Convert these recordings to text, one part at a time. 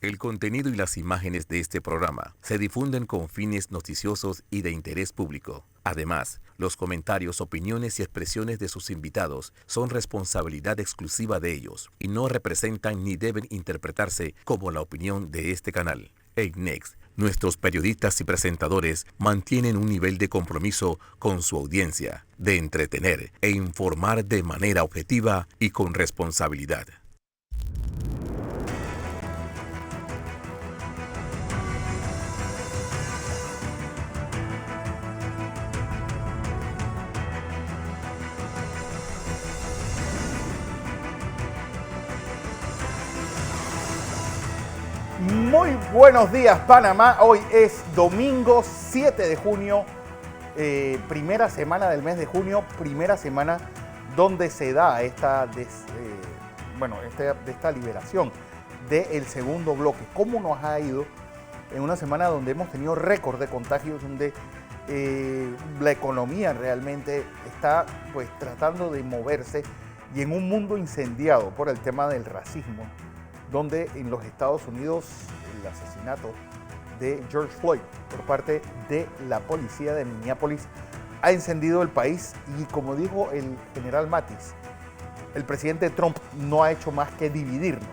El contenido y las imágenes de este programa se difunden con fines noticiosos y de interés público. Además, los comentarios, opiniones y expresiones de sus invitados son responsabilidad exclusiva de ellos y no representan ni deben interpretarse como la opinión de este canal. En Next, nuestros periodistas y presentadores mantienen un nivel de compromiso con su audiencia, de entretener e informar de manera objetiva y con responsabilidad. Muy buenos días, Panamá. Hoy es domingo 7 de junio, primera semana del mes de junio, primera semana donde se da esta liberación del segundo bloque. ¿Cómo nos ha ido en una semana donde hemos tenido récord de contagios, donde la economía realmente está pues tratando de moverse y en un mundo incendiado por el tema del racismo, donde en los Estados Unidos el asesinato de George Floyd por parte de la policía de Minneapolis ha encendido el país y, como dijo el general Mattis, el presidente Trump no ha hecho más que dividirnos,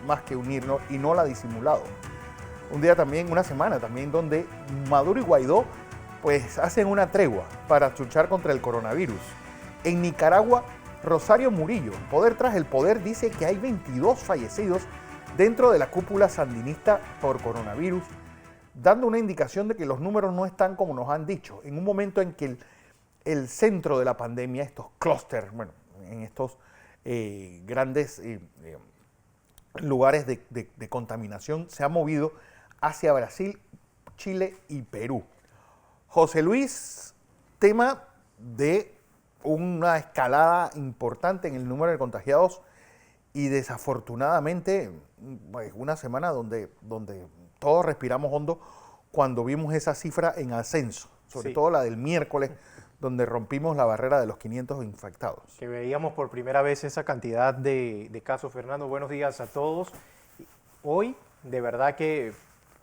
más que unirnos, y no la ha disimulado. Un día también, una semana también, donde Maduro y Guaidó pues hacen una tregua para luchar contra el coronavirus. En Nicaragua, Rosario Murillo, Poder tras el Poder, dice que hay 22 fallecidos dentro de la cúpula sandinista por coronavirus, dando una indicación de que los números no están como nos han dicho. En un momento en que el centro de la pandemia, estos clústeres, en estos grandes lugares de contaminación, se ha movido hacia Brasil, Chile y Perú. José Luis, tema de una escalada importante en el número de contagiados y desafortunadamente pues, una semana donde todos respiramos hondo cuando vimos esa cifra en ascenso, sobre todo la del miércoles, donde rompimos la barrera de los 500 infectados. Que veíamos por primera vez esa cantidad de casos. Fernando, buenos días a todos. Hoy, de verdad que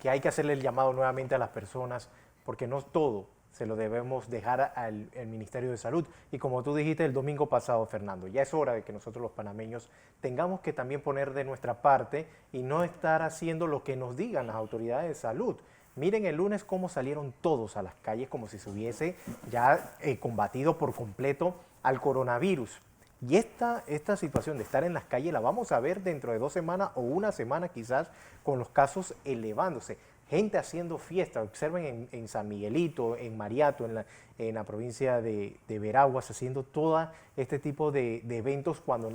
hay que hacerle el llamado nuevamente a las personas, porque no todo se lo debemos dejar al Ministerio de Salud. Y como tú dijiste el domingo pasado, Fernando, ya es hora de que nosotros los panameños tengamos que también poner de nuestra parte y no estar haciendo lo que nos digan las autoridades de salud. Miren el lunes cómo salieron todos a las calles como si se hubiese ya combatido por completo al coronavirus. Y esta situación de estar en las calles la vamos a ver dentro de 2 semanas o una semana quizás, con los casos elevándose. Gente haciendo fiesta, observen en San Miguelito, en Mariato, en la provincia de Veraguas, haciendo todo este tipo de eventos cuando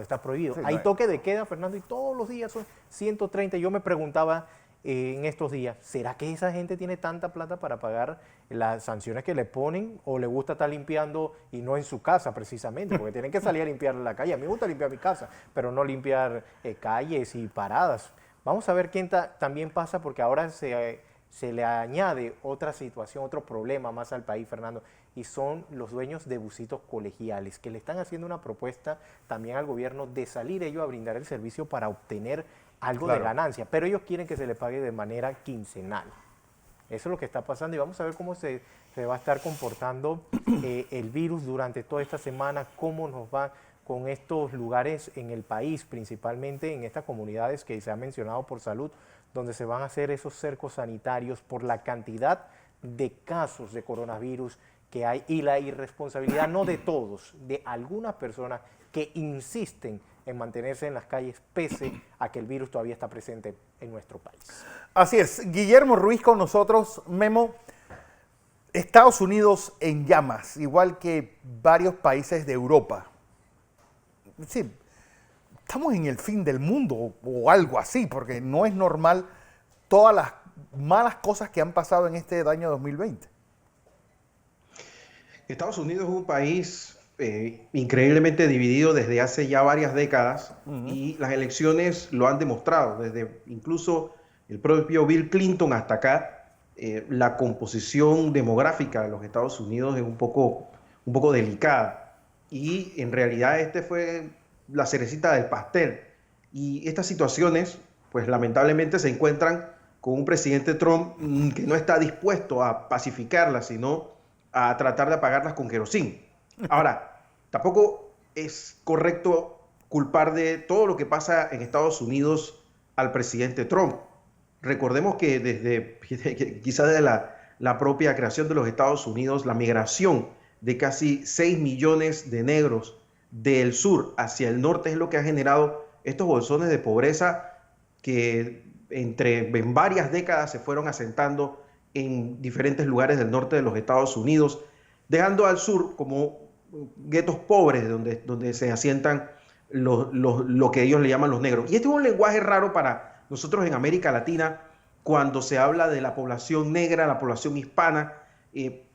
está prohibido. Sí, hay toque de queda, Fernando, y todos los días son 130. Yo me preguntaba en estos días, ¿será que esa gente tiene tanta plata para pagar las sanciones que le ponen o le gusta estar limpiando y no en su casa precisamente? Porque tienen que salir a limpiar la calle. A mí me gusta limpiar mi casa, pero no limpiar calles y paradas. Vamos a ver quién también pasa, porque ahora se le añade otra situación, otro problema más al país, Fernando, y son los dueños de busitos colegiales, que le están haciendo una propuesta también al gobierno de salir ellos a brindar el servicio para obtener algo de ganancia, pero ellos quieren que se le pague de manera quincenal. Eso es lo que está pasando y vamos a ver cómo se va a estar comportando el virus durante toda esta semana, cómo nos va con estos lugares en el país, principalmente en estas comunidades que se ha mencionado por salud, donde se van a hacer esos cercos sanitarios por la cantidad de casos de coronavirus que hay y la irresponsabilidad, no de todos, de algunas personas que insisten en mantenerse en las calles pese a que el virus todavía está presente en nuestro país. Así es. Guillermo Ruiz con nosotros. Memo, Estados Unidos en llamas, igual que varios países de Europa. Sí, estamos en el fin del mundo o algo así, porque no es normal todas las malas cosas que han pasado en este año 2020. Estados Unidos es un país increíblemente dividido desde hace ya varias décadas y las elecciones lo han demostrado, desde incluso el propio Bill Clinton hasta acá. La composición demográfica de los Estados Unidos es un poco delicada. Y en realidad este fue la cerecita del pastel. Y estas situaciones pues lamentablemente se encuentran con un presidente Trump que no está dispuesto a pacificarlas, sino a tratar de apagarlas con querosín. Ahora, tampoco es correcto culpar de todo lo que pasa en Estados Unidos al presidente Trump. Recordemos que quizás desde la propia creación de los Estados Unidos, la migración de casi 6 millones de negros del sur hacia el norte es lo que ha generado estos bolsones de pobreza que en varias décadas se fueron asentando en diferentes lugares del norte de los Estados Unidos, dejando al sur como guetos pobres donde se asientan lo que ellos le llaman los negros. Y este es un lenguaje raro para nosotros en América Latina cuando se habla de la población negra, la población hispana.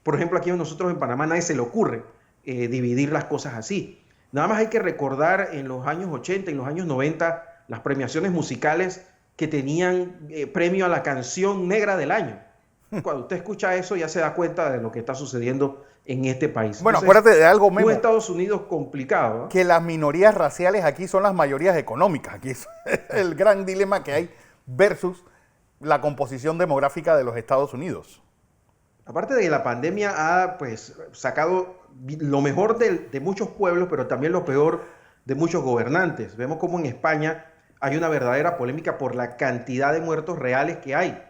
Por ejemplo, aquí nosotros en Panamá nadie se le ocurre dividir las cosas así. Nada más hay que recordar en los años 80 y los años 90 las premiaciones musicales que tenían premio a la canción negra del año. Cuando usted escucha eso ya se da cuenta de lo que está sucediendo en este país. Bueno, entonces, acuérdate de algo, Memo, un Estados Unidos complicado, ¿no? que las minorías raciales aquí son las mayorías económicas. Aquí es el gran dilema que hay versus la composición demográfica de los Estados Unidos. Aparte de que la pandemia ha pues sacado lo mejor de muchos pueblos, pero también lo peor de muchos gobernantes. Vemos como en España hay una verdadera polémica por la cantidad de muertos reales que hay.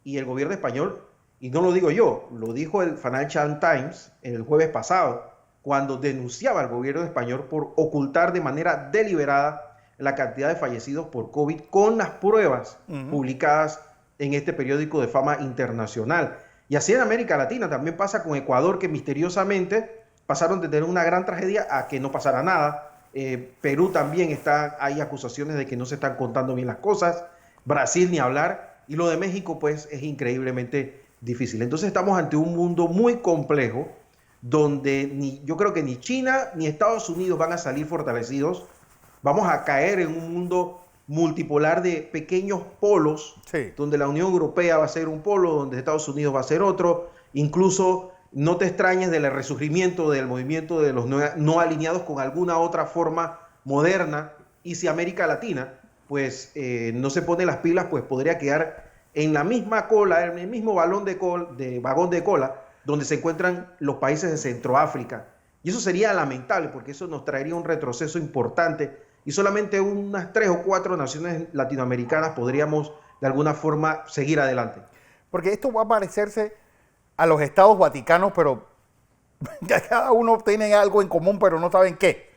Y el gobierno español, y no lo digo yo, lo dijo el Financial Times el jueves pasado, cuando denunciaba al gobierno español por ocultar de manera deliberada la cantidad de fallecidos por COVID con las pruebas publicadas en este periódico de fama internacional. Y así en América Latina también pasa con Ecuador, que misteriosamente pasaron de tener una gran tragedia a que no pasara nada. Perú también hay acusaciones de que no se están contando bien las cosas. Brasil ni hablar. Y lo de México pues es increíblemente difícil. Entonces estamos ante un mundo muy complejo donde yo creo que ni China ni Estados Unidos van a salir fortalecidos. Vamos a caer en un mundo multipolar de pequeños polos, sí, donde la Unión Europea va a ser un polo, donde Estados Unidos va a ser otro. Incluso no te extrañes del resurgimiento del movimiento de los no alineados con alguna otra forma moderna. Y si América Latina pues no se pone las pilas, pues podría quedar en la misma cola, en el mismo vagón de cola, donde se encuentran los países de Centroáfrica. Y eso sería lamentable, porque eso nos traería un retroceso importante, y solamente unas 3 o 4 naciones latinoamericanas podríamos de alguna forma seguir adelante. Porque esto va a parecerse a los estados vaticanos, pero cada uno tiene algo en común, pero no saben qué.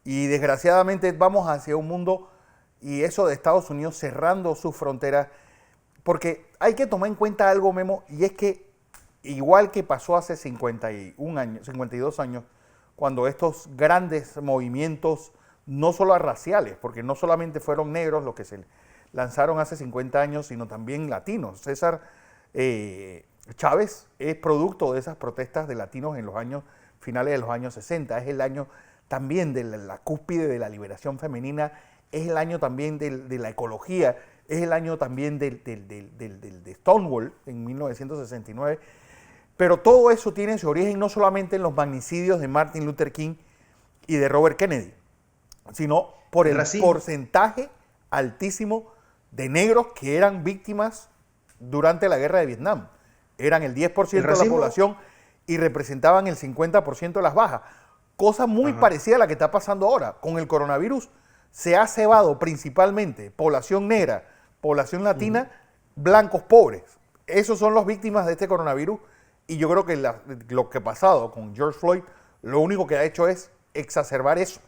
Y desgraciadamente vamos hacia un mundo, y eso de Estados Unidos cerrando sus fronteras, porque hay que tomar en cuenta algo, Memo, y es que igual que pasó hace 52 años, cuando estos grandes movimientos, no solo raciales, porque no solamente fueron negros los que se lanzaron hace 50 años, sino también latinos. César Chávez es producto de esas protestas de latinos en los años finales de los años 60, es el año también de la cúspide de la liberación femenina, es el año también de la ecología, es el año también de Stonewall en 1969, pero todo eso tiene su origen no solamente en los magnicidios de Martin Luther King y de Robert Kennedy, sino por el porcentaje altísimo de negros que eran víctimas durante la guerra de Vietnam. Eran el 10% de la población y representaban el 50% de las bajas. Cosa muy parecida a la que está pasando ahora. Con el coronavirus se ha cebado principalmente población negra, población latina, blancos pobres. Esos son las víctimas de este coronavirus, y yo creo que lo que ha pasado con George Floyd, lo único que ha hecho es exacerbar eso.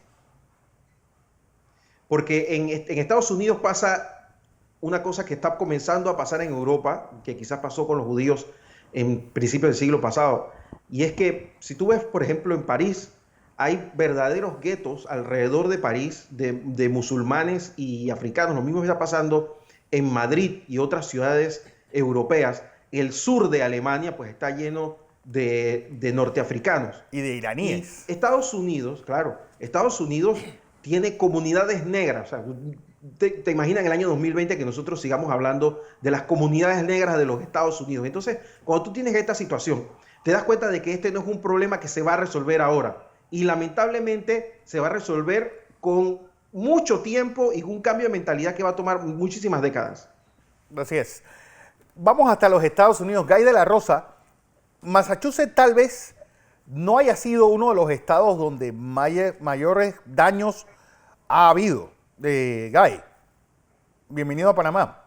Porque en Estados Unidos pasa una cosa que está comenzando a pasar en Europa, que quizás pasó con los judíos en principios del siglo pasado, y es que si tú ves, por ejemplo, en París, hay verdaderos guetos alrededor de París de musulmanes y africanos. Lo mismo está pasando en Madrid y otras ciudades europeas. El sur de Alemania pues está lleno de norteafricanos. Y de iraníes. Y Estados Unidos, claro, Estados Unidos tiene comunidades negras. O sea, te imaginas en el año 2020 que nosotros sigamos hablando de las comunidades negras de los Estados Unidos. Entonces, cuando tú tienes esta situación, te das cuenta de que este no es un problema que se va a resolver ahora. Y lamentablemente se va a resolver con mucho tiempo y un cambio de mentalidad que va a tomar muchísimas décadas. Así es. Vamos hasta los Estados Unidos. Guy de la Rosa, Massachusetts tal vez no haya sido uno de los estados donde mayores daños ha habido. Guy, bienvenido a Panamá.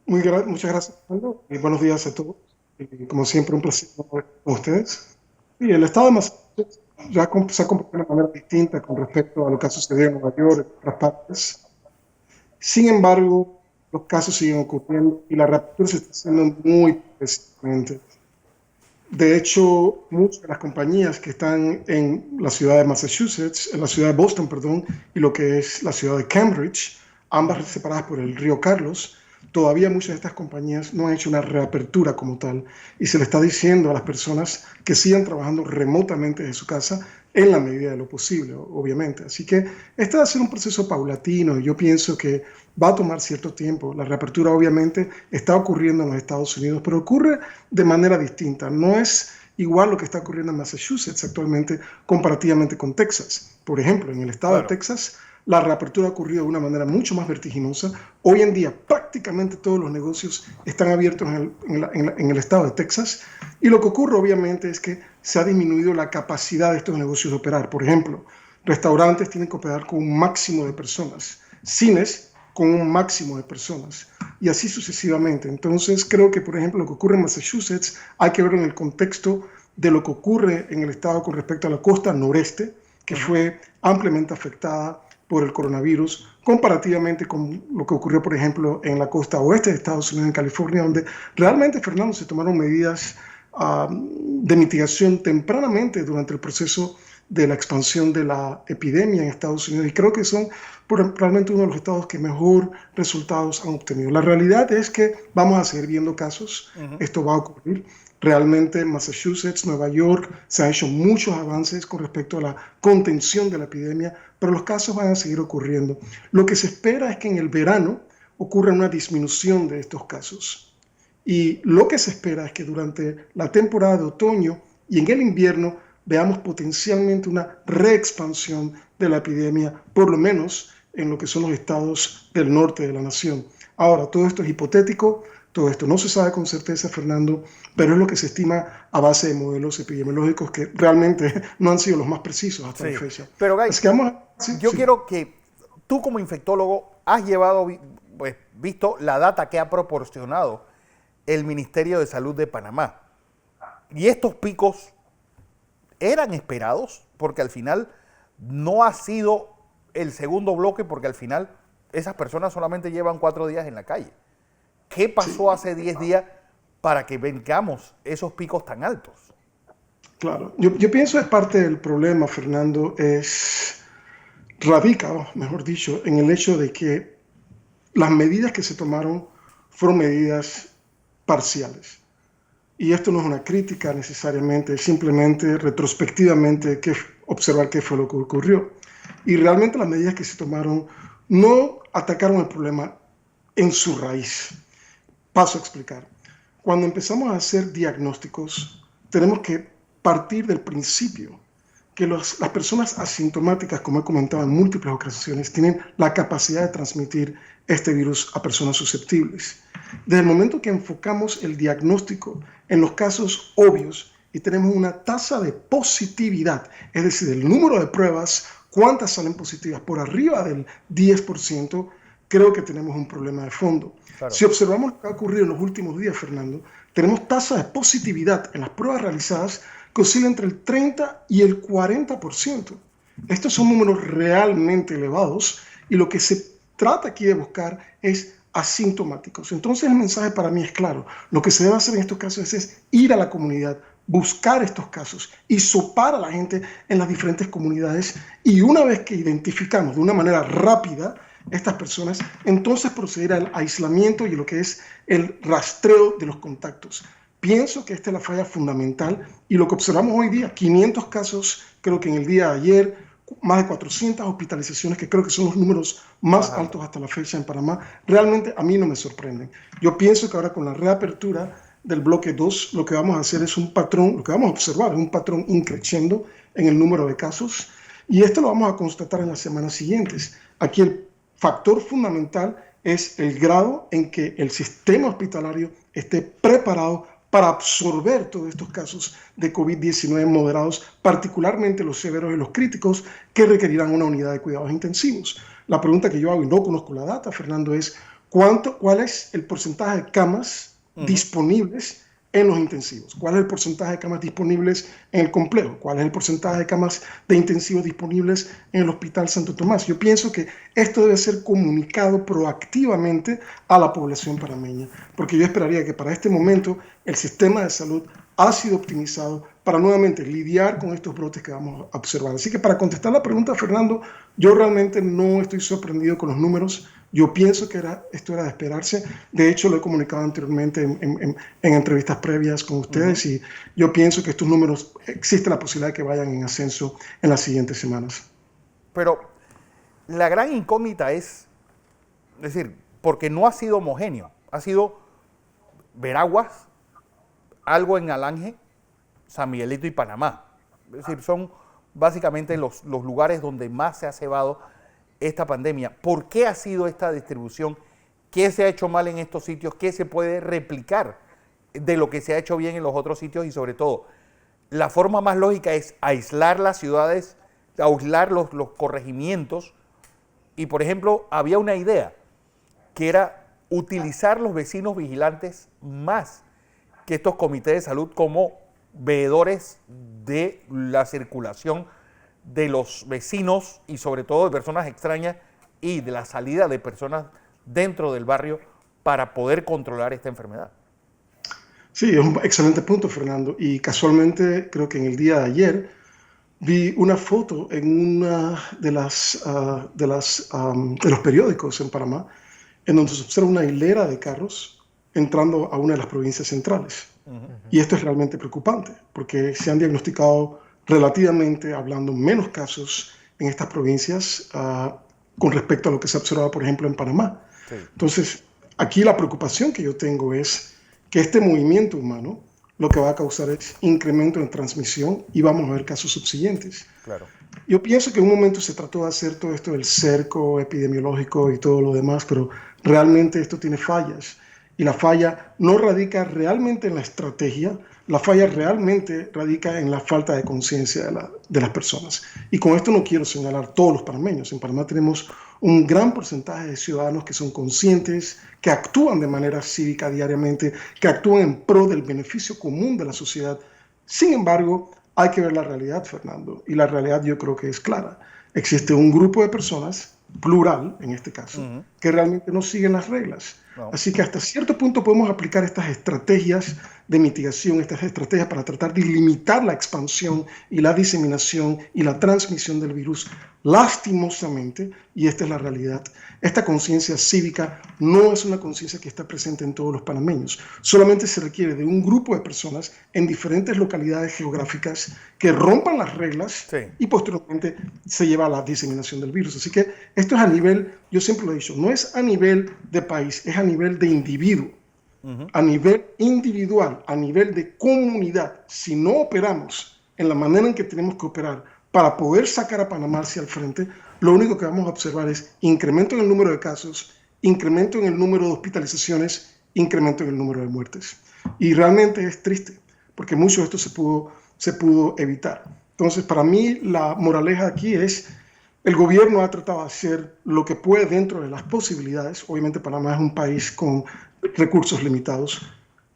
Muchas gracias, Fernando, y buenos días a todos. Y como siempre, un placer estar con ustedes. Y el estado de Massachusetts ya se ha comportado de una manera distinta con respecto a lo que ha sucedido en Nueva York y en otras partes. Sin embargo, los casos siguen ocurriendo y la reapertura se está haciendo muy progresivamente. De hecho, muchas de las compañías que están en la ciudad de Massachusetts, en la ciudad de Boston, perdón, y lo que es la ciudad de Cambridge, ambas separadas por el río Carlos, todavía muchas de estas compañías no han hecho una reapertura como tal y se le está diciendo a las personas que sigan trabajando remotamente desde su casa en la medida de lo posible, obviamente. Así que este va a ser un proceso paulatino y yo pienso que va a tomar cierto tiempo. La reapertura obviamente está ocurriendo en los Estados Unidos, pero ocurre de manera distinta. No es igual lo que está ocurriendo en Massachusetts actualmente comparativamente con Texas. Por ejemplo, en el estado de Texas, la reapertura ha ocurrido de una manera mucho más vertiginosa. Hoy en día prácticamente todos los negocios están abiertos en el estado de Texas y lo que ocurre obviamente es que se ha disminuido la capacidad de estos negocios de operar. Por ejemplo, restaurantes tienen que operar con un máximo de personas, cines con un máximo de personas y así sucesivamente. Entonces creo que, por ejemplo, lo que ocurre en Massachusetts hay que verlo en el contexto de lo que ocurre en el estado con respecto a la costa noreste, que fue ampliamente afectada por el coronavirus, comparativamente con lo que ocurrió, por ejemplo, en la costa oeste de Estados Unidos, en California, donde realmente, Fernando, se tomaron medidas de mitigación tempranamente durante el proceso de la expansión de la epidemia en Estados Unidos, y creo que son realmente uno de los estados que mejor resultados han obtenido. La realidad es que vamos a seguir viendo casos, esto va a ocurrir. Realmente en Massachusetts, Nueva York, se han hecho muchos avances con respecto a la contención de la epidemia, pero los casos van a seguir ocurriendo. Lo que se espera es que en el verano ocurra una disminución de estos casos. Y lo que se espera es que durante la temporada de otoño y en el invierno veamos potencialmente una reexpansión de la epidemia, por lo menos en lo que son los estados del norte de la nación. Ahora, todo esto es hipotético. Todo esto no se sabe con certeza, Fernando, pero es lo que se estima a base de modelos epidemiológicos que realmente no han sido los más precisos hasta la fecha. Pero, Guy, yo sí. quiero que tú como infectólogo has visto la data que ha proporcionado el Ministerio de Salud de Panamá. Y estos picos eran esperados porque al final no ha sido el segundo bloque porque al final esas personas solamente llevan 4 días en la calle. ¿Qué pasó hace 10 días para que vengamos esos picos tan altos? Claro, yo pienso que parte del problema, Fernando, radica, mejor dicho, en el hecho de que las medidas que se tomaron fueron medidas parciales. Y esto no es una crítica necesariamente, es simplemente retrospectivamente observar qué fue lo que ocurrió. Y realmente las medidas que se tomaron no atacaron el problema en su raíz. Paso a explicar. Cuando empezamos a hacer diagnósticos, tenemos que partir del principio que las personas asintomáticas, como he comentado en múltiples ocasiones, tienen la capacidad de transmitir este virus a personas susceptibles. Desde el momento que enfocamos el diagnóstico en los casos obvios y tenemos una tasa de positividad, es decir, el número de pruebas, cuántas salen positivas por arriba del 10%, creo que tenemos un problema de fondo. Claro. Si observamos lo que ha ocurrido en los últimos días, Fernando, tenemos tasas de positividad en las pruebas realizadas que oscilan entre el 30 y el 40%. Estos son números realmente elevados y lo que se trata aquí de buscar es asintomáticos. Entonces el mensaje para mí es claro. Lo que se debe hacer en estos casos es ir a la comunidad, buscar estos casos y sopar a la gente en las diferentes comunidades, y una vez que identificamos de una manera rápida estas personas, entonces proceder al aislamiento y lo que es el rastreo de los contactos. Pienso que esta es la falla fundamental y lo que observamos hoy día, 500 casos, creo que en el día de ayer, más de 400 hospitalizaciones, que creo que son los números más altos hasta la fecha en Panamá, realmente a mí no me sorprenden. Yo pienso que ahora con la reapertura del bloque 2, lo que vamos a hacer es un patrón, lo que vamos a observar es un patrón increciendo en el número de casos. Y esto lo vamos a constatar en las semanas siguientes. Aquí el factor fundamental es el grado en que el sistema hospitalario esté preparado para absorber todos estos casos de COVID-19 moderados, particularmente los severos y los críticos, que requerirán una unidad de cuidados intensivos. La pregunta que yo hago, y no conozco la data, Fernando, es ¿cuál es el porcentaje de camas disponibles en los intensivos? ¿Cuál es el porcentaje de camas disponibles en el complejo? ¿Cuál es el porcentaje de camas de intensivos disponibles en el Hospital Santo Tomás? Yo pienso que esto debe ser comunicado proactivamente a la población panameña, porque yo esperaría que para este momento el sistema de salud ha sido optimizado para nuevamente lidiar con estos brotes que vamos a observar. Así que para contestar la pregunta, Fernando, yo realmente no estoy sorprendido con los números. Yo pienso que esto era de esperarse. De hecho, lo he comunicado anteriormente en entrevistas previas con ustedes y yo pienso que estos números existe la posibilidad de que vayan en ascenso en las siguientes semanas. Pero la gran incógnita es decir, porque no ha sido homogéneo, ha sido Veraguas, algo en Alange, San Miguelito y Panamá. Es decir, son básicamente los lugares donde más se ha cebado esta pandemia. ¿Por qué ha sido esta distribución? ¿Qué se ha hecho mal en estos sitios? ¿Qué se puede replicar de lo que se ha hecho bien en los otros sitios? Y sobre todo, la forma más lógica es aislar las ciudades, aislar los corregimientos. Y, por ejemplo, había una idea que era utilizar los vecinos vigilantes más que estos comités de salud como veedores de la circulación de los vecinos y sobre todo de personas extrañas y de la salida de personas dentro del barrio para poder controlar esta enfermedad. Sí, es un excelente punto, Fernando. Y casualmente creo que en el día de ayer vi una foto en una de los periódicos en Panamá en donde se observa una hilera de carros entrando a una de las provincias centrales. Y esto es realmente preocupante porque se han diagnosticado relativamente hablando menos casos en estas provincias con respecto a lo que se ha observado, por ejemplo, en Panamá. Sí. Entonces, aquí la preocupación que yo tengo es que este movimiento humano lo que va a causar es incremento en transmisión y vamos a ver casos subsiguientes. Claro. Yo pienso que en un momento se trató de hacer todo esto del cerco epidemiológico y todo lo demás, pero realmente esto tiene fallas. Y la falla no radica realmente en la estrategia, la falla realmente radica en la falta de conciencia de las personas. Y con esto no quiero señalar todos los panameños. En Panamá tenemos un gran porcentaje de ciudadanos que son conscientes, que actúan de manera cívica diariamente, que actúan en pro del beneficio común de la sociedad. Sin embargo, hay que ver la realidad, Fernando, y la realidad yo creo que es clara. Existe un grupo de personas, plural en este caso, que realmente no siguen las reglas. No. Así que hasta cierto punto podemos aplicar estas estrategias de mitigación, estas estrategias para tratar de limitar la expansión y la diseminación y la transmisión del virus. Lastimosamente, y esta es la realidad, esta conciencia cívica no es una conciencia que está presente en todos los panameños. Solamente se requiere de un grupo de personas en diferentes localidades geográficas que rompan las reglas y posteriormente se lleva a la diseminación del virus. Así que esto es a nivel, yo siempre lo he dicho, no es a nivel de país, es a nivel de individuo. A nivel individual, a nivel de comunidad. Si no operamos en la manera en que tenemos que operar para poder sacar a Panamá hacia el frente, lo único que vamos a observar es incremento en el número de casos, incremento en el número de hospitalizaciones, incremento en el número de muertes. Y realmente es triste, porque mucho de esto se pudo evitar. Entonces, para mí, la moraleja aquí es, el gobierno ha tratado de hacer lo que puede dentro de las posibilidades. Obviamente, Panamá es un país con recursos limitados.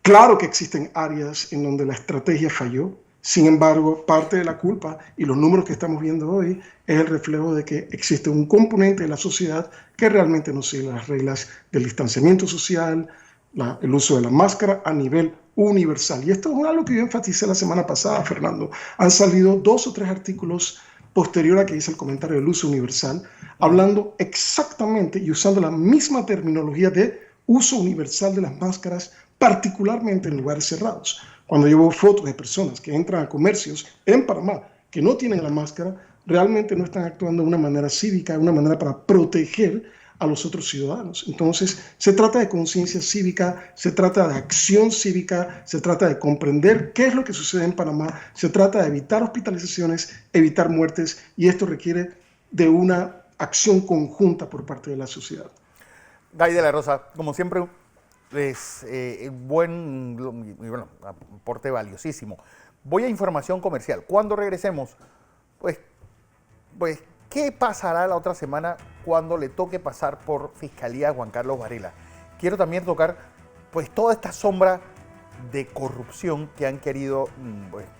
Claro que existen áreas en donde la estrategia falló. Sin embargo, parte de la culpa y los números que estamos viendo hoy es el reflejo de que existe un componente de la sociedad que realmente no sigue las reglas del distanciamiento social, el uso de la máscara a nivel universal. Y esto es algo que yo enfaticé la semana pasada, Fernando. Han salido 2 o 3 artículos posterior a que hice el comentario del uso universal, hablando exactamente y usando la misma terminología de uso universal de las máscaras, particularmente en lugares cerrados. Cuando yo veo fotos de personas que entran a comercios en Panamá que no tienen la máscara, realmente no están actuando de una manera cívica, de una manera para proteger a los otros ciudadanos. Entonces, se trata de conciencia cívica, se trata de acción cívica, se trata de comprender qué es lo que sucede en Panamá, se trata de evitar hospitalizaciones, evitar muertes, y esto requiere de una acción conjunta por parte de la sociedad. Guy de la Rosa, como siempre, es buen aporte valiosísimo. Voy a información comercial. Cuando regresemos, pues, ¿qué pasará la otra semana cuando le toque pasar por Fiscalía a Juan Carlos Varela? Quiero también tocar, pues, toda esta sombra de corrupción que han querido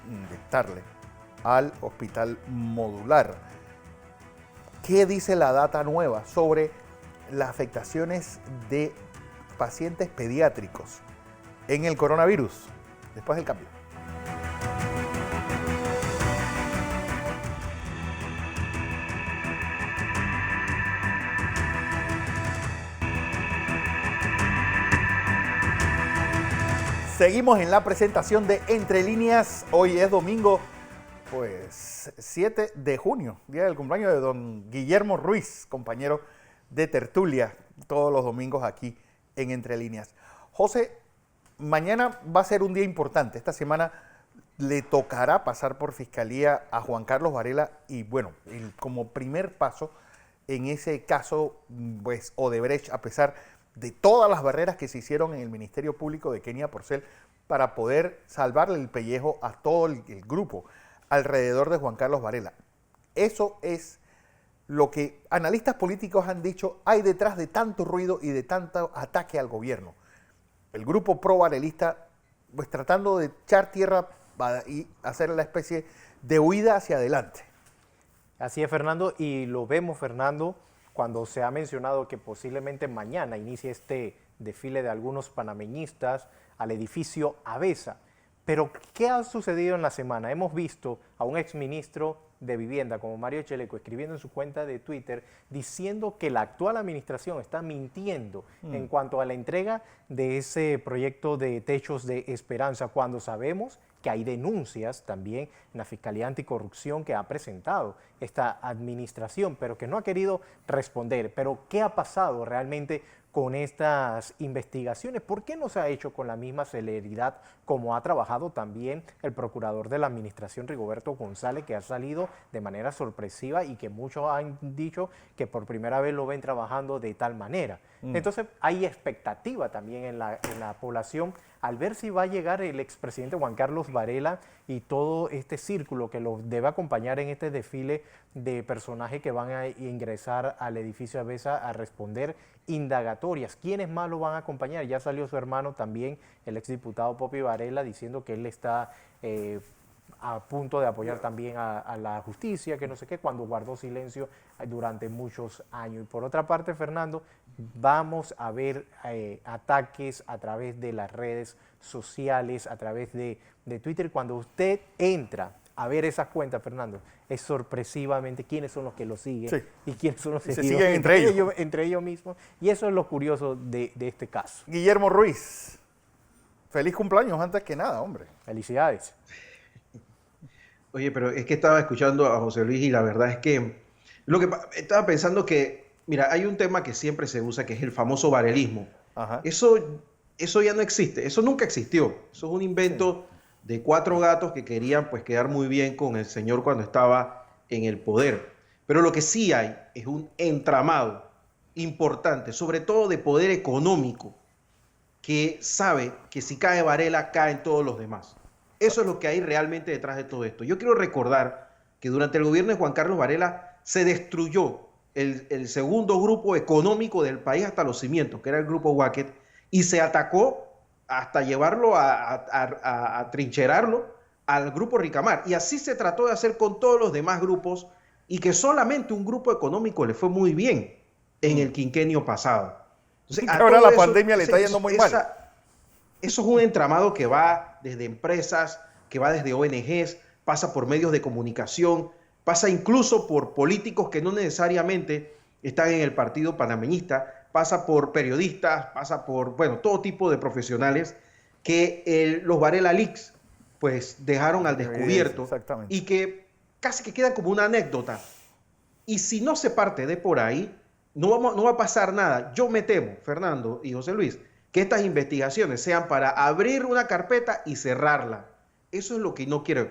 inyectarle al hospital modular. ¿Qué dice la data nueva sobre las afectaciones de pacientes pediátricos en el coronavirus? Después del cambio. Seguimos en la presentación de Entre Líneas. Hoy es domingo, pues 7 de junio, día del cumpleaños de don Guillermo Ruiz, compañero de tertulia todos los domingos aquí en Entre Líneas. José, mañana va a ser un día importante. Esta semana le tocará pasar por Fiscalía a Juan Carlos Varela y bueno, como primer paso en ese caso, pues Odebrecht, a pesar de todas las barreras que se hicieron en el Ministerio Público de Kenia Porcel para poder salvarle el pellejo a todo el grupo alrededor de Juan Carlos Varela. Eso es lo que analistas políticos han dicho hay detrás de tanto ruido y de tanto ataque al gobierno. El grupo pro-varelista, pues tratando de echar tierra y hacer la especie de huida hacia adelante. Así es, Fernando, y lo vemos, Fernando, cuando se ha mencionado que posiblemente mañana inicie este desfile de algunos panameñistas al edificio Avesa. Pero, ¿qué ha sucedido en la semana? Hemos visto a un exministro de Vivienda como Mario Cheleco escribiendo en su cuenta de Twitter diciendo que la actual administración está mintiendo en cuanto a la entrega de ese proyecto de techos de esperanza, cuando sabemos que hay denuncias también en la Fiscalía Anticorrupción que ha presentado esta administración, pero que no ha querido responder. Pero, ¿qué ha pasado realmente con estas investigaciones? ¿Por qué no se ha hecho con la misma celeridad como ha trabajado también el procurador de la administración, Rigoberto González, que ha salido de manera sorpresiva y que muchos han dicho que por primera vez lo ven trabajando de tal manera? Entonces hay expectativa también en la población al ver si va a llegar el expresidente Juan Carlos Varela y todo este círculo que lo debe acompañar en este desfile de personajes que van a ingresar al edificio Avesa a responder indagatorias. ¿Quiénes más lo van a acompañar? Ya salió su hermano también, el exdiputado Popi Varela, diciendo que él está a punto de apoyar también a la justicia, que no sé qué, cuando guardó silencio durante muchos años. Y por otra parte, Fernando, vamos a ver ataques a través de las redes sociales, a través de Twitter. Cuando usted entra a ver esas cuentas, Fernando, es sorpresivamente quiénes son los que lo siguen, sí, y quiénes son los que se siguen entre ellos mismos. Y eso es lo curioso de este caso. Guillermo Ruiz, feliz cumpleaños antes que nada, hombre. Felicidades. Oye, pero es que estaba escuchando a José Luis y la verdad es que estaba pensando que, mira, hay un tema que siempre se usa, que es el famoso varelismo. Ajá. Eso ya no existe, eso nunca existió. Eso es un invento de 4 gatos que querían pues quedar muy bien con el señor cuando estaba en el poder. Pero lo que sí hay es un entramado importante, sobre todo de poder económico, que sabe que si cae Varela, caen todos los demás. Eso es lo que hay realmente detrás de todo esto. Yo quiero recordar que durante el gobierno de Juan Carlos Varela se destruyó el segundo grupo económico del país hasta los cimientos, que era el grupo Wacket, y se atacó hasta llevarlo a trincherarlo al grupo Ricamar. Y así se trató de hacer con todos los demás grupos, y que solamente un grupo económico le fue muy bien en el quinquenio pasado. Entonces, ahora la pandemia le está yendo muy mal. Eso es un entramado que va desde empresas, que va desde ONGs, pasa por medios de comunicación, pasa incluso por políticos que no necesariamente están en el partido panameñista, pasa por periodistas, pasa por, bueno, todo tipo de profesionales que los Varela Leaks pues dejaron al descubierto y que casi que quedan como una anécdota. Y si no se parte de por ahí, no va a pasar nada. Yo me temo, Fernando y José Luis, que estas investigaciones sean para abrir una carpeta y cerrarla. Eso es lo que no quiero.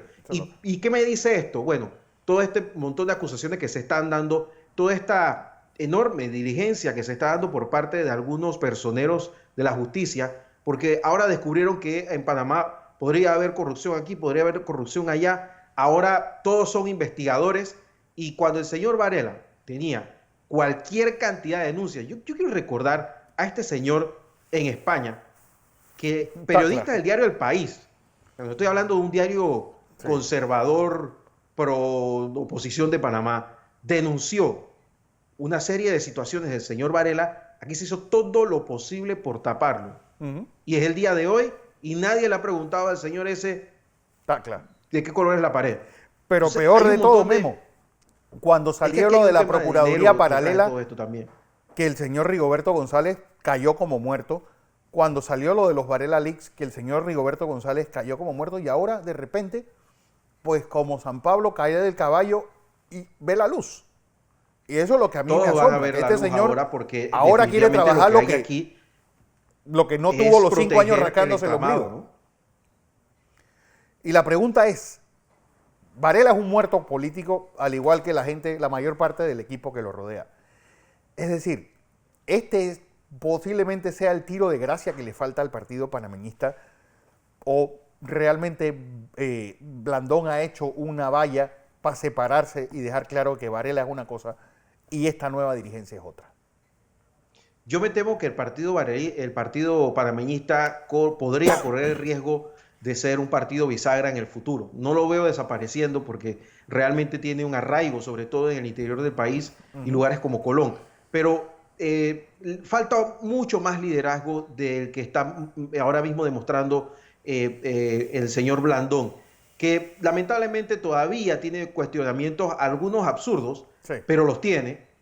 ¿Y qué me dice esto? Bueno, todo este montón de acusaciones que se están dando, toda esta enorme diligencia que se está dando por parte de algunos personeros de la justicia, porque ahora descubrieron que en Panamá podría haber corrupción aquí, podría haber corrupción allá. Ahora todos son investigadores y cuando el señor Varela tenía cualquier cantidad de denuncias, yo quiero recordar a este señor en España, que periodista del diario El País, no estoy hablando de un diario conservador pro oposición de Panamá, denunció una serie de situaciones del señor Varela. Aquí se hizo todo lo posible por taparlo. Y es el día de hoy y nadie le ha preguntado al señor ese de qué color es la pared. Pero entonces, peor de todo, Memo, cuando salió lo de la Procuraduría Paralela, que el señor Rigoberto González cayó como muerto, cuando salió lo de los Varela Leaks, que el señor Rigoberto González cayó como muerto, y ahora de repente, pues como San Pablo cae del caballo y ve la luz. Y eso es lo que a mí me asombra. Este señor ahora quiere trabajar lo que no tuvo los 5 años rascándose el ombligo, ¿no? Y la pregunta es, Varela es un muerto político, al igual que la mayor parte del equipo que lo rodea. Es decir, posiblemente sea el tiro de gracia que le falta al partido panameñista, o realmente Blandón ha hecho una valla para separarse y dejar claro que Varela es una cosa y esta nueva dirigencia es otra. Yo me temo que el partido panameñista podría correr el riesgo de ser un partido bisagra en el futuro. No lo veo desapareciendo porque realmente tiene un arraigo, sobre todo en el interior del país y lugares como Colón. Pero falta mucho más liderazgo del que está ahora mismo demostrando el señor Blandón, que lamentablemente todavía tiene cuestionamientos, algunos absurdos, pero los tiene,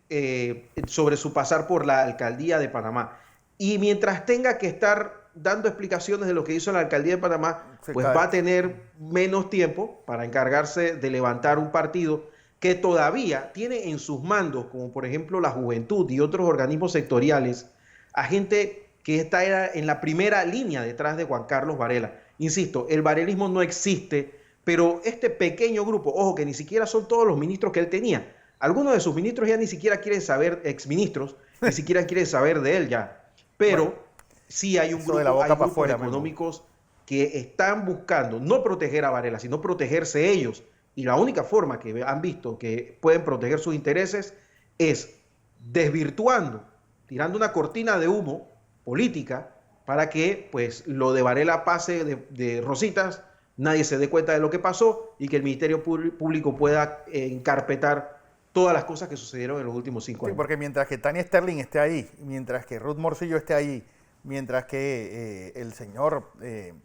sobre su pasar por la alcaldía de Panamá. Y mientras tenga que estar dando explicaciones de lo que hizo en la alcaldía de Panamá, pues va a tener menos tiempo para encargarse de levantar un partido que todavía tiene en sus mandos, como por ejemplo la Juventud y otros organismos sectoriales, a gente que está en la primera línea detrás de Juan Carlos Varela. Insisto, el varelismo no existe, pero este pequeño grupo, ojo, que ni siquiera son todos los ministros que él tenía. Algunos de sus ministros ya ni siquiera quieren saber, exministros, ni siquiera quieren saber de él ya. Pero sí hay un grupo, hay grupos económicos que están buscando no proteger a Varela, sino protegerse ellos. Y la única forma que han visto que pueden proteger sus intereses es desvirtuando, tirando una cortina de humo política para que pues lo de Varela pase de rositas, nadie se dé cuenta de lo que pasó y que el Ministerio Público pueda encarpetar todas las cosas que sucedieron en los últimos 5 años. Sí, porque mientras que Tania Sterling esté ahí, mientras que Ruth Morcillo esté ahí, mientras que el señor, el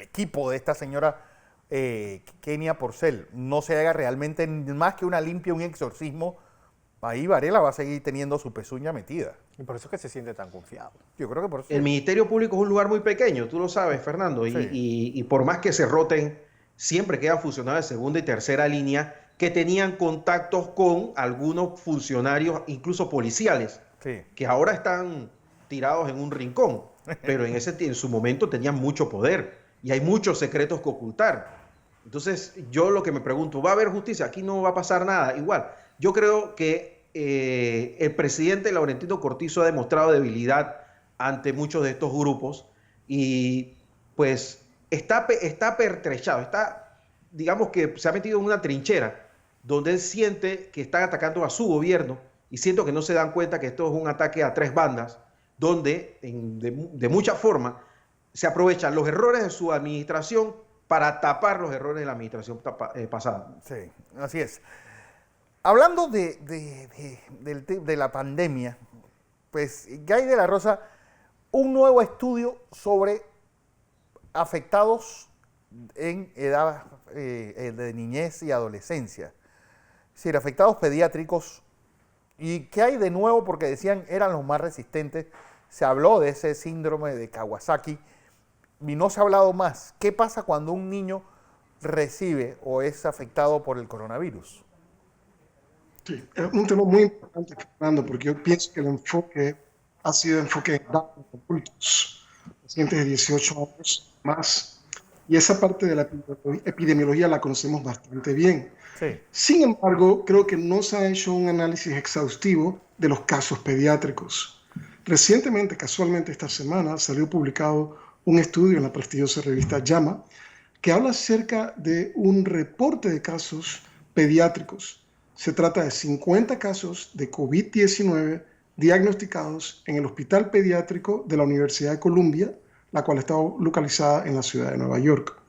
equipo de esta señora Kenia Porcel no se haga realmente más que una limpia, un exorcismo, ahí Varela va a seguir teniendo su pezuña metida. Y por eso es que se siente tan confiado. Yo creo que por eso. El Ministerio Público es un lugar muy pequeño, tú lo sabes, Fernando, y por más que se roten, siempre quedan funcionarios de segunda y tercera línea que tenían contactos con algunos funcionarios, incluso policiales, que ahora están tirados en un rincón, pero en su momento tenían mucho poder y hay muchos secretos que ocultar. Entonces, yo lo que me pregunto, ¿va a haber justicia? Aquí no va a pasar nada. Igual, yo creo que el presidente Laurentino Cortizo ha demostrado debilidad ante muchos de estos grupos y pues está pertrechado, digamos que se ha metido en una trinchera donde él siente que están atacando a su gobierno y siento que no se dan cuenta que esto es un ataque a 3 bandas, donde de mucha forma se aprovechan los errores de su administración para tapar los errores de la administración pasada. Sí, así es. Hablando de la pandemia, pues Gay de la Rosa, un nuevo estudio sobre afectados en edad de niñez y adolescencia. Es decir, afectados pediátricos. ¿Y qué hay de nuevo? Porque decían eran los más resistentes. Se habló de ese síndrome de Kawasaki y no se ha hablado más. ¿Qué pasa cuando un niño recibe o es afectado por el coronavirus? Sí, es un tema muy importante, Fernando, porque yo pienso que el enfoque ha sido enfoque en datos adultos, pacientes de 18 años más, y esa parte de la epidemiología la conocemos bastante bien. Sí. Sin embargo, creo que no se ha hecho un análisis exhaustivo de los casos pediátricos. Recientemente, casualmente esta semana, salió publicado un estudio en la prestigiosa revista JAMA que habla acerca de un reporte de casos pediátricos. Se trata de 50 casos de COVID-19 diagnosticados en el Hospital Pediátrico de la Universidad de Columbia, la cual está localizada en la ciudad de Nueva York.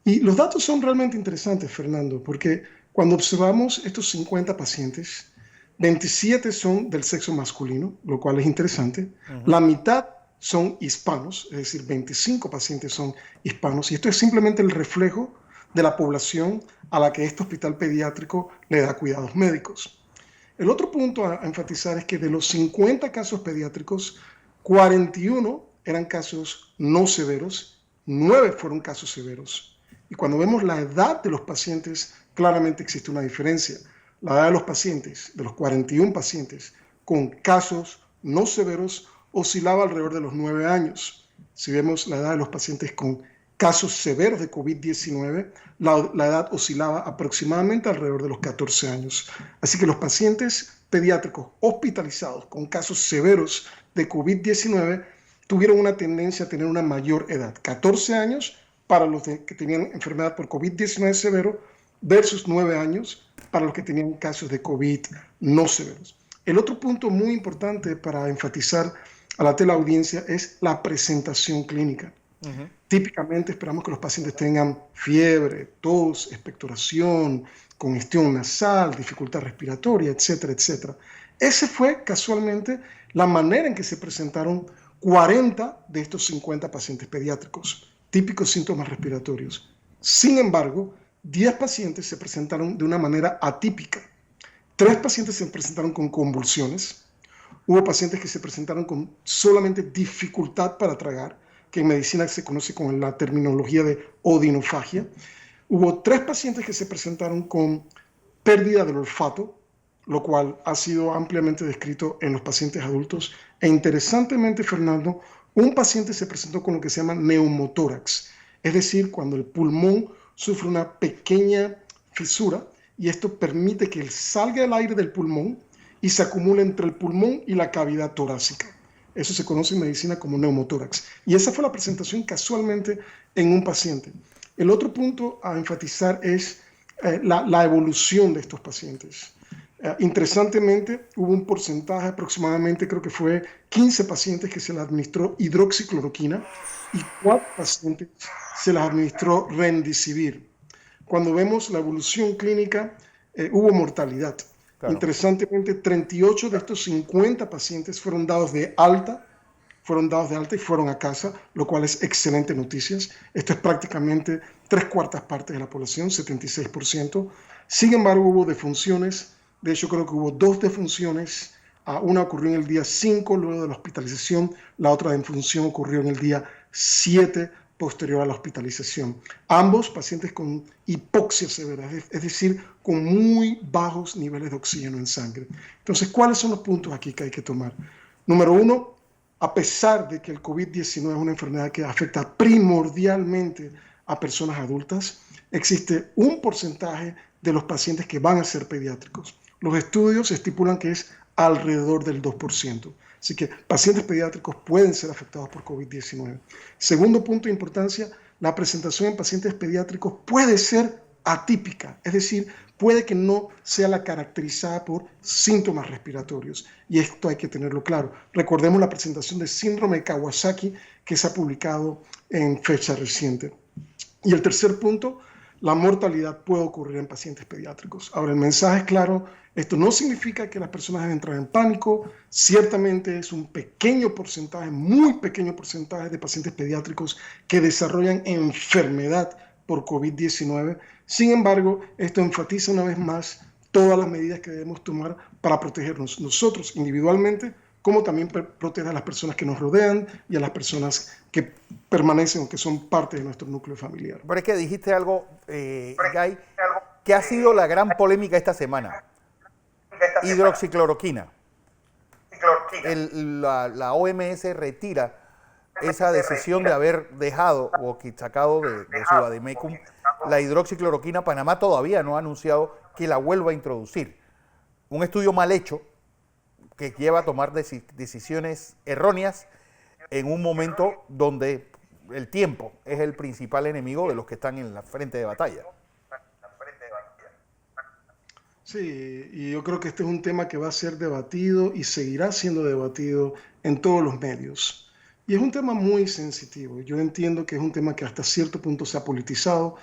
Y los datos son realmente interesantes, Fernando, porque cuando observamos estos 50 pacientes, 27 son del sexo masculino, lo cual es interesante. La mitad son hispanos, es decir, 25 pacientes son hispanos, y esto es simplemente el reflejo de la población a la que este hospital pediátrico le da cuidados médicos. El otro punto a enfatizar es que de los 50 casos pediátricos, 41 eran casos no severos, 9 fueron casos severos. Y cuando vemos la edad de los pacientes, claramente existe una diferencia. La edad de los pacientes, de los 41 pacientes con casos no severos, oscilaba alrededor de los 9 años. Si vemos la edad de los pacientes con casos severos de COVID-19, la edad oscilaba aproximadamente alrededor de los 14 años. Así que los pacientes pediátricos hospitalizados con casos severos de COVID-19 tuvieron una tendencia a tener una mayor edad, 14 años para los que tenían enfermedad por COVID-19 severo versus 9 años para los que tenían casos de COVID no severos. El otro punto muy importante para enfatizar a la teleaudiencia es la presentación clínica. Típicamente esperamos que los pacientes tengan fiebre, tos, expectoración, congestión nasal, dificultad respiratoria, etcétera, etcétera. Esa fue casualmente la manera en que se presentaron 40 de estos 50 pacientes pediátricos, típicos síntomas respiratorios. Sin embargo, 10 pacientes se presentaron de una manera atípica. 3 pacientes se presentaron con convulsiones. Hubo pacientes que se presentaron con solamente dificultad para tragar, que en medicina se conoce con la terminología de odinofagia. Hubo 3 pacientes que se presentaron con pérdida del olfato, lo cual ha sido ampliamente descrito en los pacientes adultos. E interesantemente, Fernando, un paciente se presentó con lo que se llama neumotórax, es decir, cuando el pulmón sufre una pequeña fisura y esto permite que salga el aire del pulmón y se acumule entre el pulmón y la cavidad torácica. Eso se conoce en medicina como neumotórax. Y esa fue la presentación casualmente en un paciente. El otro punto a enfatizar es la evolución de estos pacientes. Interesantemente, hubo un porcentaje aproximadamente, creo que fue 15 pacientes que se les administró hidroxicloroquina y 4 pacientes se les administró remdesivir. Cuando vemos la evolución clínica, hubo mortalidad. Claro. Interesantemente, 38 de estos 50 pacientes fueron dados de alta y fueron a casa, lo cual es excelente noticias. Esto es prácticamente 3/4 partes de la población, 76%. Sin embargo, hubo defunciones. De hecho, creo que hubo 2 defunciones. Una ocurrió en el día 5 luego de la hospitalización. La otra defunción ocurrió en el día 7 posterior a la hospitalización. Ambos pacientes con hipoxia severa, es decir, con muy bajos niveles de oxígeno en sangre. Entonces, ¿cuáles son los puntos aquí que hay que tomar? Número 1, a pesar de que el COVID-19 es una enfermedad que afecta primordialmente a personas adultas, existe un porcentaje de los pacientes que van a ser pediátricos. Los estudios estipulan que es alrededor del 2%. Así que pacientes pediátricos pueden ser afectados por COVID-19. Segundo punto de importancia, la presentación en pacientes pediátricos puede ser atípica, es decir, puede que no sea la caracterizada por síntomas respiratorios. Y esto hay que tenerlo claro. Recordemos la presentación de síndrome de Kawasaki que se ha publicado en fecha reciente. Y el tercer punto, la mortalidad puede ocurrir en pacientes pediátricos. Ahora, el mensaje es claro, esto no significa que las personas deben entrar en pánico, ciertamente es un pequeño porcentaje, muy pequeño porcentaje de pacientes pediátricos que desarrollan enfermedad por COVID-19. Sin embargo, esto enfatiza una vez más todas las medidas que debemos tomar para protegernos nosotros individualmente, como también proteger a las personas que nos rodean y a las personas que permanecen o que son parte de nuestro núcleo familiar. Pero es que dijiste algo, Guy, que ha sido la gran polémica esta semana. hidroxicloroquina. La OMS retira esa decisión de haber dejado o sacado de su vademecum la hidroxicloroquina. Panamá todavía no ha anunciado que la vuelva a introducir. Un estudio mal hecho que lleva a tomar decisiones erróneas en un momento donde el tiempo es el principal enemigo de los que están en la frente de batalla. Sí, y yo creo que este es un tema que va a ser debatido y seguirá siendo debatido en todos los medios. Y es un tema muy sensitivo. Yo entiendo que es un tema que hasta cierto punto se ha politizado.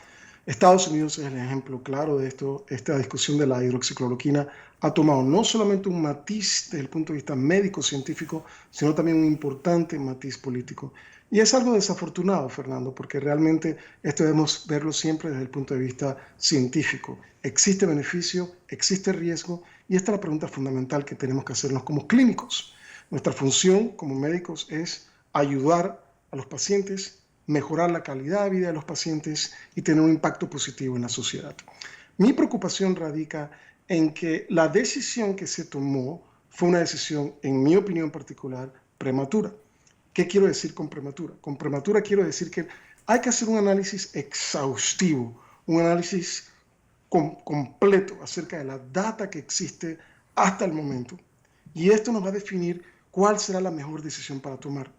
Estados Unidos es el ejemplo claro de esto. Esta discusión de la hidroxicloroquina ha tomado no solamente un matiz desde el punto de vista médico-científico, sino también un importante matiz político. Y es algo desafortunado, Fernando, porque realmente esto debemos verlo siempre desde el punto de vista científico. Existe beneficio, existe riesgo, y esta es la pregunta fundamental que tenemos que hacernos como clínicos. Nuestra función como médicos es ayudar a los pacientes, mejorar la calidad de vida de los pacientes y tener un impacto positivo en la sociedad. Mi preocupación radica en que la decisión que se tomó fue una decisión, en mi opinión particular, prematura. ¿Qué quiero decir con prematura? Con prematura quiero decir que hay que hacer un análisis exhaustivo, un análisis completo acerca de la data que existe hasta el momento. Y esto nos va a definir cuál será la mejor decisión para tomar.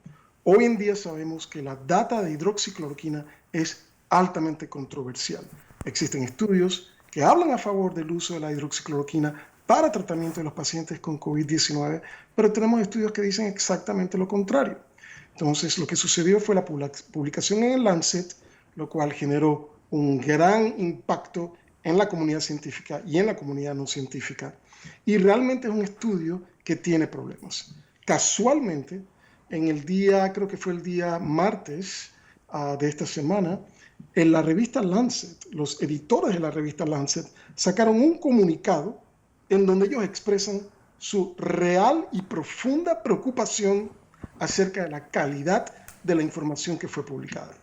Hoy en día sabemos que la data de hidroxicloroquina es altamente controversial. Existen estudios que hablan a favor del uso de la hidroxicloroquina para tratamiento de los pacientes con COVID-19, pero tenemos estudios que dicen exactamente lo contrario. Entonces, lo que sucedió fue la publicación en el Lancet, lo cual generó un gran impacto en la comunidad científica y en la comunidad no científica. Y realmente es un estudio que tiene problemas. Casualmente, en el día, creo que fue el día martes de esta semana, en la revista Lancet, los editores de la revista Lancet sacaron un comunicado en donde ellos expresan su real y profunda preocupación acerca de la calidad de la información que fue publicada.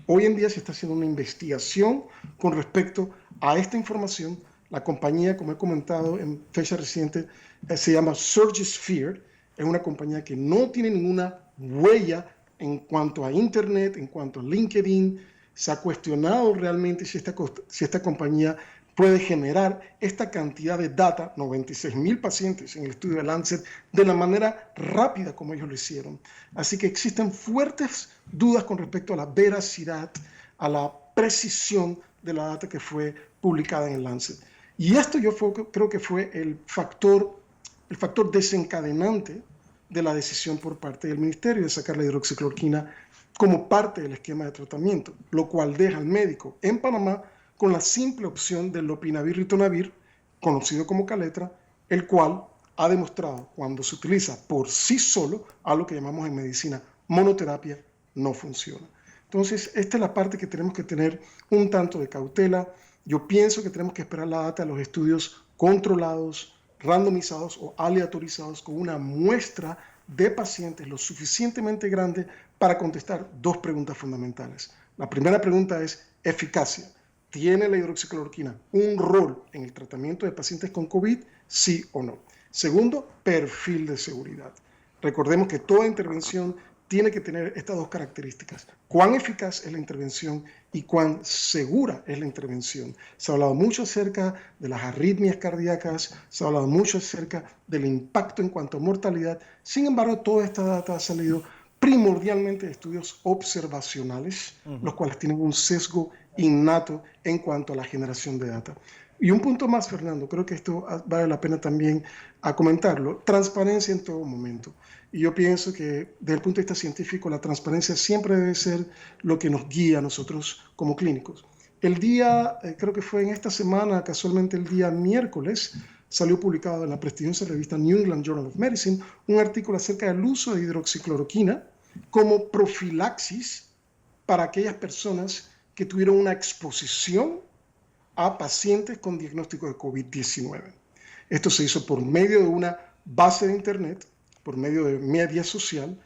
Hoy en día se está haciendo una investigación con respecto a esta información. La compañía, como he comentado en fecha reciente, se llama Surgisphere. Es una compañía que no tiene ninguna huella en cuanto a Internet, en cuanto a LinkedIn. Se ha cuestionado realmente si esta compañía puede generar esta cantidad de data, 96,000 pacientes en el estudio de Lancet, de la manera rápida como ellos lo hicieron. Así que existen fuertes dudas con respecto a la veracidad, a la precisión de la data que fue publicada en el Lancet. Y esto creo que fue el factor desencadenante de la decisión por parte del ministerio de sacar la hidroxicloroquina como parte del esquema de tratamiento, lo cual deja al médico en Panamá con la simple opción del lopinavir-ritonavir, conocido como Kaletra, el cual ha demostrado cuando se utiliza por sí solo, algo que llamamos en medicina monoterapia, no funciona. Entonces, esta es la parte que tenemos que tener un tanto de cautela. Yo pienso que tenemos que esperar la data de los estudios controlados, randomizados o aleatorizados con una muestra de pacientes lo suficientemente grande para contestar dos preguntas fundamentales. La primera pregunta es eficacia. ¿Tiene la hidroxicloroquina un rol en el tratamiento de pacientes con COVID? Sí o no. Segundo, perfil de seguridad. Recordemos que toda intervención tiene que tener estas dos características. ¿Cuán eficaz es la intervención y cuán segura es la intervención? Se ha hablado mucho acerca de las arritmias cardíacas, se ha hablado mucho acerca del impacto en cuanto a mortalidad. Sin embargo, toda esta data ha salido primordialmente de estudios observacionales, los cuales tienen un sesgo innato en cuanto a la generación de data. Y un punto más, Fernando, creo que esto vale la pena también comentarlo, transparencia en todo momento. Y yo pienso que desde el punto de vista científico la transparencia siempre debe ser lo que nos guía a nosotros como clínicos. El día, creo que fue en esta semana, casualmente el día miércoles, salió publicado en la prestigiosa revista New England Journal of Medicine un artículo acerca del uso de hidroxicloroquina como profilaxis para aquellas personas que tuvieron una exposición a pacientes con diagnóstico de COVID-19. Esto se hizo por medio de una base de internet, por medio de media social.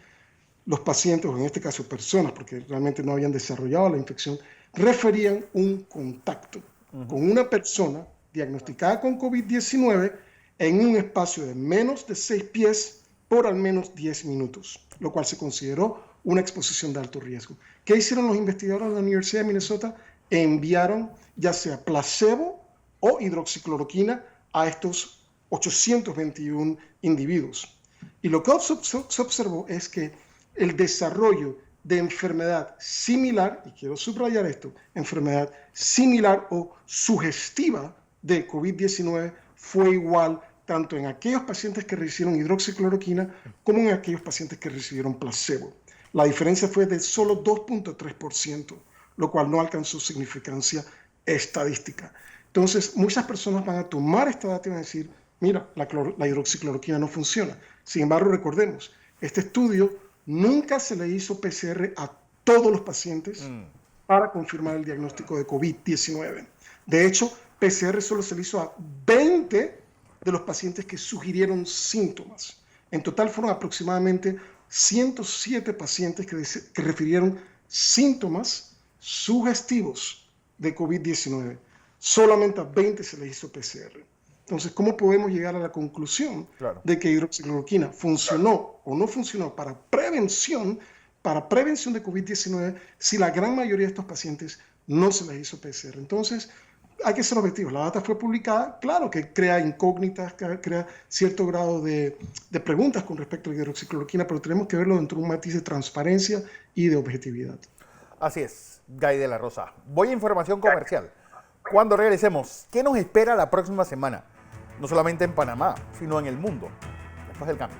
Los pacientes, o en este caso personas, porque realmente no habían desarrollado la infección, referían un contacto con una persona diagnosticada con COVID-19 en un espacio de menos de 6 pies por al menos 10 minutos, lo cual se consideró una exposición de alto riesgo. ¿Qué hicieron los investigadores de la Universidad de Minnesota? Enviaron ya sea placebo o hidroxicloroquina a estos 821 individuos. Y lo que se observó es que el desarrollo de enfermedad similar, y quiero subrayar esto, enfermedad similar o sugestiva de COVID-19 fue igual tanto en aquellos pacientes que recibieron hidroxicloroquina como en aquellos pacientes que recibieron placebo. La diferencia fue de solo 2.3%, lo cual no alcanzó significancia estadística. Entonces, muchas personas van a tomar esta data y van a decir, mira, la hidroxicloroquina no funciona. Sin embargo, recordemos, este estudio nunca se le hizo PCR a todos los pacientes para confirmar el diagnóstico de COVID-19. De hecho, PCR solo se le hizo a 20 de los pacientes que sugirieron síntomas. En total fueron aproximadamente 107 pacientes que refirieron síntomas sugestivos de COVID-19. Solamente a 20 se les hizo PCR. Entonces, ¿cómo podemos llegar a la conclusión de que hidroxicloroquina funcionó o no funcionó para prevención de COVID-19 si la gran mayoría de estos pacientes no se les hizo PCR? Entonces, hay que ser objetivos. La data fue publicada, claro que crea incógnitas, crea cierto grado de preguntas con respecto a la hidroxicloroquina, pero tenemos que verlo dentro de un matiz de transparencia y de objetividad. Así es, Guy de la Rosa. Voy a información comercial. Cuando regresemos, ¿qué nos espera la próxima semana? No solamente en Panamá, sino en el mundo. Después del cambio.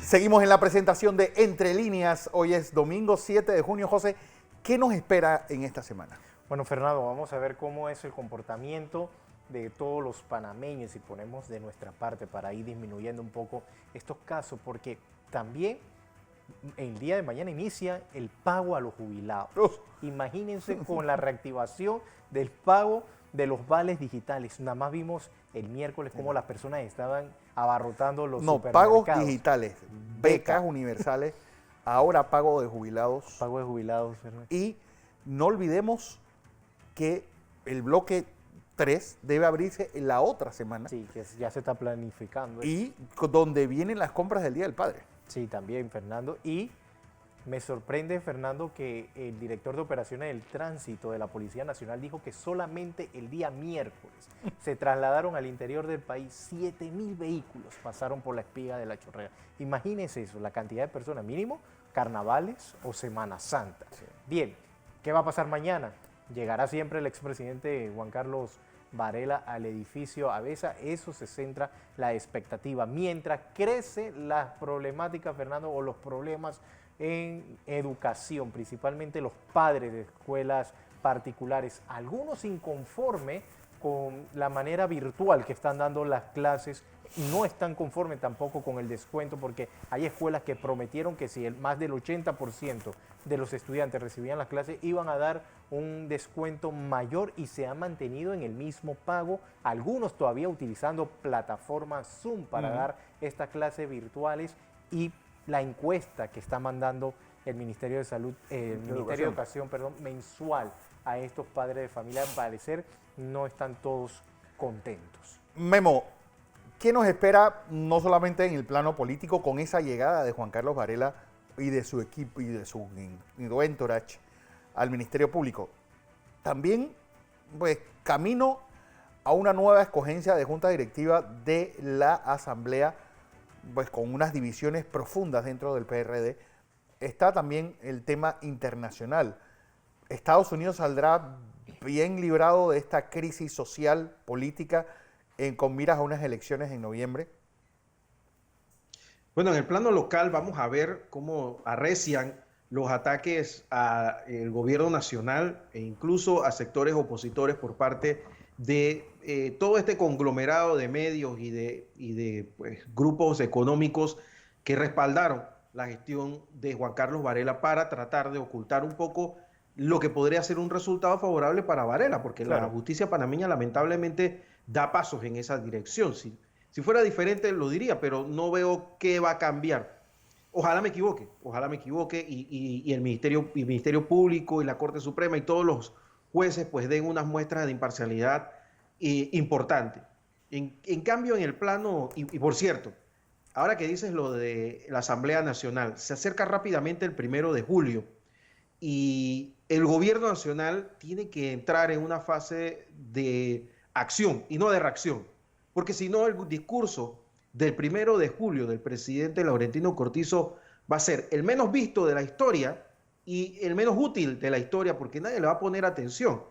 Seguimos en la presentación de Entre Líneas. Hoy es domingo 7 de junio. José, ¿qué nos espera en esta semana? Bueno, Fernando, vamos a ver cómo es el comportamiento de todos los panameños y ponemos de nuestra parte para ir disminuyendo un poco estos casos, porque también el día de mañana inicia el pago a los jubilados. Imagínense con la reactivación del pago de los vales digitales. Nada más vimos el miércoles cómo las personas estaban abarrotando los supermercados. Pagos digitales, becas universales, ahora pago de jubilados. Pago de jubilados, Fernando. Y no olvidemos que el bloque 3 debe abrirse en la otra semana. Sí, que ya se está planificando. Y donde vienen las compras del Día del Padre. Sí, también, Fernando. Y me sorprende, Fernando, que el director de operaciones del tránsito de la Policía Nacional dijo que solamente el día miércoles se trasladaron al interior del país 7.000 vehículos, pasaron por la espiga de la Chorrera. Imagínense eso, la cantidad de personas, mínimo, carnavales o Semana Santa. Sí. Bien, ¿qué va a pasar mañana? ¿Llegará siempre el expresidente Juan Carlos Varela al edificio Avesa? Eso se centra la expectativa. Mientras crece la problemática, Fernando, o los problemas en educación, principalmente los padres de escuelas particulares, algunos inconformes con la manera virtual que están dando las clases, no están conformes tampoco con el descuento, porque hay escuelas que prometieron que si más del 80% de los estudiantes recibían las clases, iban a dar un descuento mayor y se ha mantenido en el mismo pago, algunos todavía utilizando plataformas Zoom para dar estas clases virtuales, y la encuesta que está mandando el Ministerio de Salud, el Ministerio de Educación, mensual a estos padres de familia, al parecer no están todos contentos. Memo, ¿qué nos espera no solamente en el plano político con esa llegada de Juan Carlos Varela y de su equipo y de su entourage al Ministerio Público? También, pues, camino a una nueva escogencia de junta directiva de la Asamblea, pues con unas divisiones profundas dentro del PRD. Está también el tema internacional. Estados Unidos saldrá bien librado de esta crisis social, política, con miras a unas elecciones en noviembre. Bueno, en el plano local vamos a ver cómo arrecian los ataques al gobierno nacional e incluso a sectores opositores por parte de todo este conglomerado de medios y de pues, grupos económicos que respaldaron la gestión de Juan Carlos Varela para tratar de ocultar un poco lo que podría ser un resultado favorable para Varela, porque la justicia panameña lamentablemente da pasos en esa dirección. Si fuera diferente lo diría, pero no veo qué va a cambiar. Ojalá me equivoque y el Ministerio Público y la Corte Suprema y todos los jueces pues den unas muestras de imparcialidad importante. En cambio, en el plano, y por cierto, ahora que dices lo de la Asamblea Nacional, se acerca rápidamente el 1 de julio y el gobierno nacional tiene que entrar en una fase de acción y no de reacción, porque si no el discurso del 1 de julio del presidente Laurentino Cortizo va a ser el menos visto de la historia y el menos útil de la historia porque nadie le va a poner atención.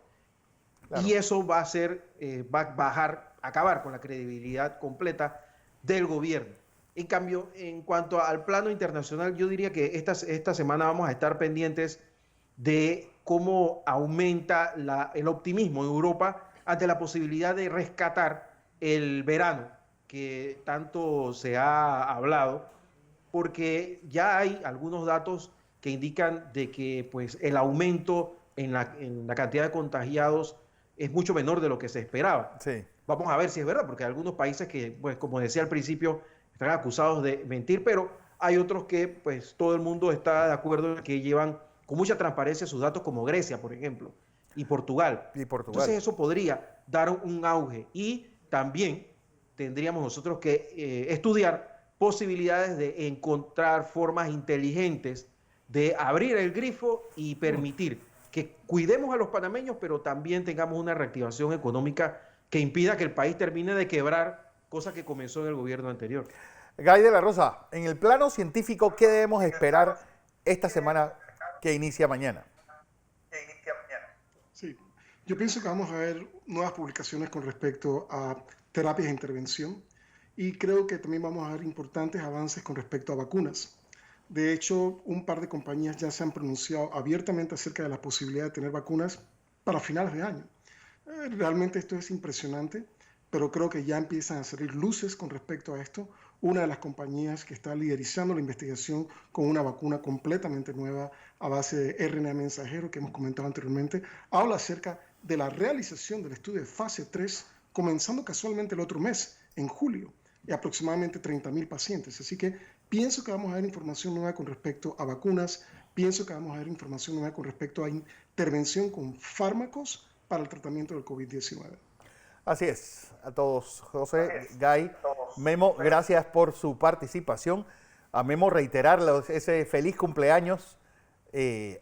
Claro. Y eso va a ser, acabar con la credibilidad completa del gobierno. En cambio, en cuanto al plano internacional, yo diría que esta semana vamos a estar pendientes de cómo aumenta el optimismo en Europa ante la posibilidad de rescatar el verano que tanto se ha hablado, porque ya hay algunos datos que indican de que pues, el aumento en la cantidad de contagiados es mucho menor de lo que se esperaba. Sí. Vamos a ver si es verdad, porque hay algunos países que, pues, como decía al principio, están acusados de mentir, pero hay otros que pues, todo el mundo está de acuerdo en que llevan con mucha transparencia sus datos, como Grecia, por ejemplo, y Portugal. Entonces eso podría dar un auge y también tendríamos nosotros que estudiar posibilidades de encontrar formas inteligentes de abrir el grifo y permitir que cuidemos a los panameños, pero también tengamos una reactivación económica que impida que el país termine de quebrar, cosa que comenzó en el gobierno anterior. Gay de la Rosa, en el plano científico, ¿qué debemos esperar esta semana que inicia mañana? Sí, yo pienso que vamos a ver nuevas publicaciones con respecto a terapias de intervención y creo que también vamos a ver importantes avances con respecto a vacunas. De hecho, un par de compañías ya se han pronunciado abiertamente acerca de la posibilidad de tener vacunas para finales de año. Realmente esto es impresionante, pero creo que ya empiezan a salir luces con respecto a esto. Una de las compañías que está liderizando la investigación con una vacuna completamente nueva a base de RNA mensajero que hemos comentado anteriormente, habla acerca de la realización del estudio de fase 3, comenzando casualmente el otro mes, en julio, y aproximadamente 30,000 pacientes. Así que pienso que vamos a ver información nueva con respecto a vacunas, pienso que vamos a ver información nueva con respecto a intervención con fármacos para el tratamiento del COVID-19. Así es, a todos, José, Gay, Memo, gracias por su participación. A Memo reiterarle ese feliz cumpleaños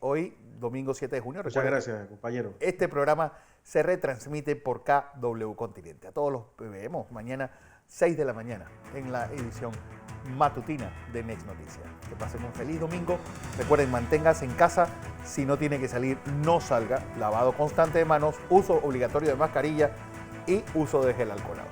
hoy, domingo 7 de junio. Muchas gracias, compañero. Este programa se retransmite por KW Continente. A todos los vemos mañana 6 de la mañana en la edición matutina de Next Noticias. Que pasen un feliz domingo. Recuerden, manténgase en casa. Si no tiene que salir, no salga. Lavado constante de manos, uso obligatorio de mascarilla y uso de gel alcoholado.